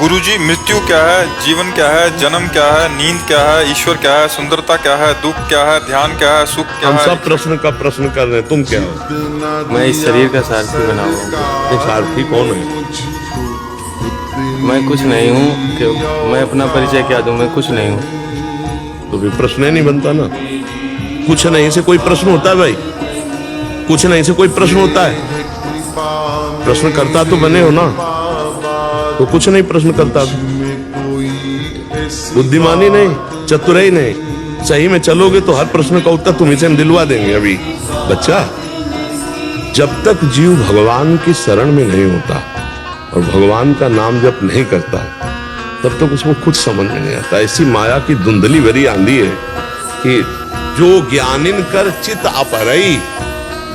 गुरुजी, मृत्यु क्या है, जीवन क्या है, जन्म क्या है, नींद क्या है, ईश्वर क्या है, सुंदरता क्या है, दुख क्या है, ध्यान क्या है, सुख क्या हम है? सब प्रश्न का प्रश्न कर रहे हैं। तुम क्या हो? मैं इस शरीर का सारथी बना हुआ हूँ। ये सारथी कौन है? मैं कुछ नहीं हूँ। क्यों मैं अपना परिचय क्या दूँ? मैं कुछ नहीं हूँ। तो भी प्रश्न ही नहीं बनता ना। कुछ नहीं से कोई प्रश्न होता है भाई? कुछ नहीं से कोई प्रश्न होता है? प्रश्न करता तो बने हो ना, तो कुछ नहीं प्रश्न करता। बुद्धिमानी नहीं, चतुराई नहीं, सही में चलोगे तो हर प्रश्न का उत्तर तुम्हें से हम दिलवा देंगे। अभी बच्चा, जब तक जीव भगवान की शरण में नहीं होता और भगवान का नाम जप नहीं करता, तब तक उसको कुछ समझ में नहीं आता। ऐसी माया की धुंधली भरी आंधी है कि जो ज्ञानिन कर चित अपरई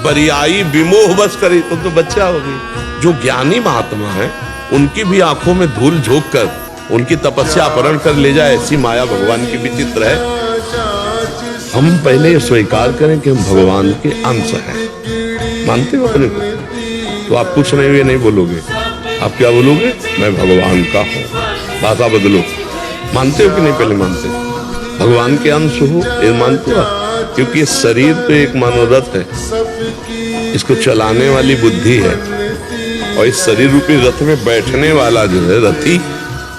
बरियाई विमोह बस करी। तुम तो बच्चा होगी। जो ज्ञानी महात्मा है उनकी भी आंखों में धूल झोंक कर उनकी तपस्या अपहरण कर ले जाए, ऐसी माया भगवान की विचित्र है। हम पहले स्वीकार करें कि हम भगवान के अंश हैं। मानते हो अपने को? तो आप कुछ नहीं हुए नहीं बोलोगे। आप क्या बोलोगे? मैं भगवान का हूं। भाषा बदलो। मानते हो कि नहीं? पहले मानते भगवान के अंश हो, ये मानते हो? क्योंकि ये शरीर तो एक मनोरथ है, इसको चलाने वाली बुद्धि है, और इस शरीर रूपी रथ में बैठने वाला जो है रथी,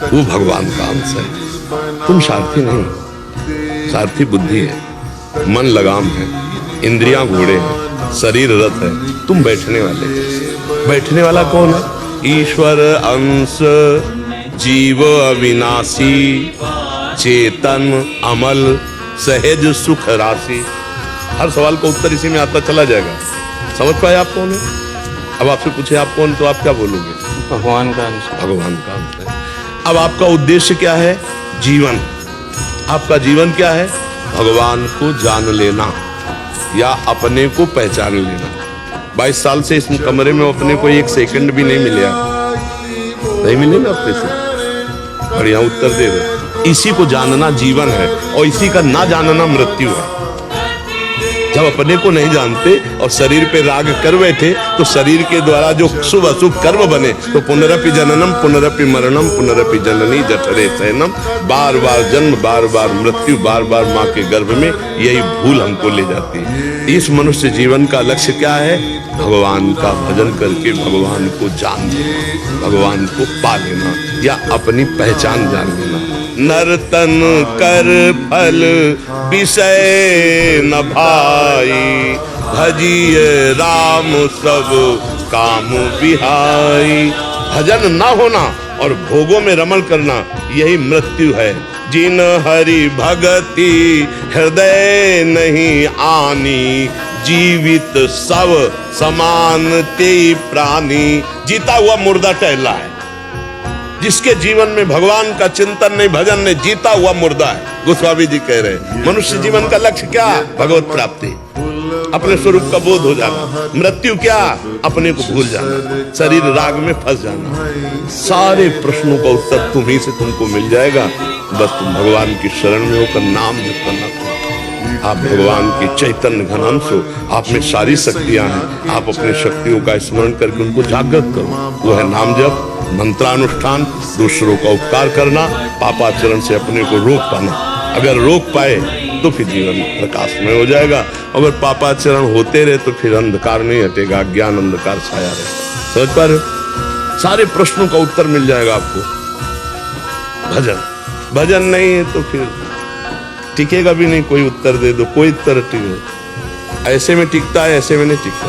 वो भगवान का अंश है। तुम सारथी नहीं, सारथी बुद्धि है, मन लगाम है, इंद्रियां घोड़े हैं, शरीर रथ है, तुम बैठने वाले। बैठने वाला कौन है? ईश्वर अंश, जीव अविनाशी, चेतन अमल, सहज सुख राशि। हर सवाल का उत्तर इसी में आता चला जाएगा। समझ पाए आप कौन है? अब आपसे पूछे आप कौन, तो आप क्या बोलोगे? भगवान का अंश। भगवान का अंश है। अब आपका उद्देश्य क्या है? जीवन। आपका जीवन क्या है? भगवान को जान लेना या अपने को पहचान लेना। 22 साल से इस कमरे में अपने को एक सेकंड भी नहीं मिला, नहीं मिले ना अपने से। बढ़िया उत्तर दे रहे। इसी को जानना जीवन है, और इसी का ना जानना मृत्यु है। जब अपने को नहीं जानते और शरीर पे राग कर बैठे, तो शरीर के द्वारा जो शुभ अशुभ कर्म बने, तो पुनरपि जननम पुनरपि मरणम पुनरपि जननी जठरे शयनम, बार बार जन्म, बार बार मृत्यु, बार बार माँ के गर्भ में। यही भूल हमको ले जाती है। इस मनुष्य जीवन का लक्ष्य क्या है? भगवान का भजन करके भगवान को जान लेना, भगवान को पा लेना, या अपनी पहचान जान लेना। नर्तन कर फल विषय न भाई, भजिए राम सब काम बिहाई। भजन ना होना और भोगों में रमण करना, यही मृत्यु है। जिन हरि भगति हृदय नहीं आनी, जीवित सब समान ते प्राणी। जीता हुआ मुर्दा टहला है। जिसके जीवन में भगवान का चिंतन नहीं, भजन नहीं, जीता हुआ मुर्दा है। गोस्वामी जी कह रहे मनुष्य जीवन का लक्ष्य क्या? भगवत प्राप्ति, अपने स्वरूप का बोध हो जाना। मृत्यु क्या? अपने को भूल जाना, शरीर राग में फंस जाना। सारे प्रश्नों का उत्तर तुम्ही से तुमको मिल जाएगा। बस तुम भगवान की शरण में होकर नाम जप करना। आप भगवान की चैतन्य घन अंश हो, आप में सारी शक्तियां हैं। आप अपनी शक्तियों का स्मरण करके उनको जागृत करो। वो है नाम जप, मंत्रानुष्ठान, दूसरों का उपकार करना, पापाचरण से अपने को रोक पाना। अगर रोक पाए तो फिर जीवन प्रकाशमय हो जाएगा। अगर पापाचरण होते रहे तो फिर अंधकार नहीं हटेगा, ज्ञान अंधकार छाया रहेगा। समझ पा रहे हो? सारे प्रश्नों का उत्तर मिल जाएगा आपको। भजन नहीं है तो फिर टिकेगा भी नहीं। कोई उत्तर दे दो, कोई उत्तर टिके। ऐसे में टिकता है, ऐसे में नहीं टिकता।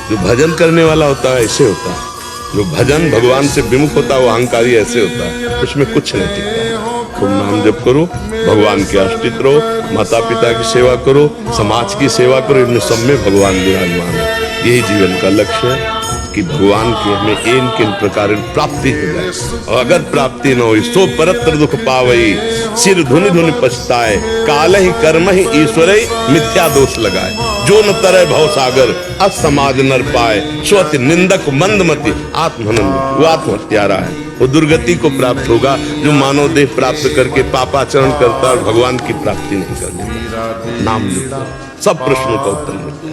जो भजन करने वाला होता है ऐसे होता है। जो भजन भगवान से विमुख होता है वो अहंकारी ऐसे होता है। उसमें कुछ नहीं टिकता। तुम नाम जप करो, भगवान के आश्रित रहो, माता पिता की सेवा करो, समाज की सेवा करो। इनमें सब में भगवान विराजमान है। यही जीवन का लक्ष्य है कि भगवान की हमें इन किन प्रकार प्राप्ति हो जाए। और अगर प्राप्ति न हो सो परत्र दुख पावई, सिर धुनि धुनि पछताए, काल ही कर्म ही ईश्वर ही मिथ्या दोष लगाए। जो न तरह भव सागर असमाज नर पाए, स्वति निंदक मंदमति आत्महनन। वो आत्महत्यारा है, वो दुर्गति को प्राप्त होगा जो मानव देह प्राप्त करके पापाचरण करता और भगवान की प्राप्ति नहीं कर लेता। नाम लेता, सब प्रश्नों का उत्तर मिलता।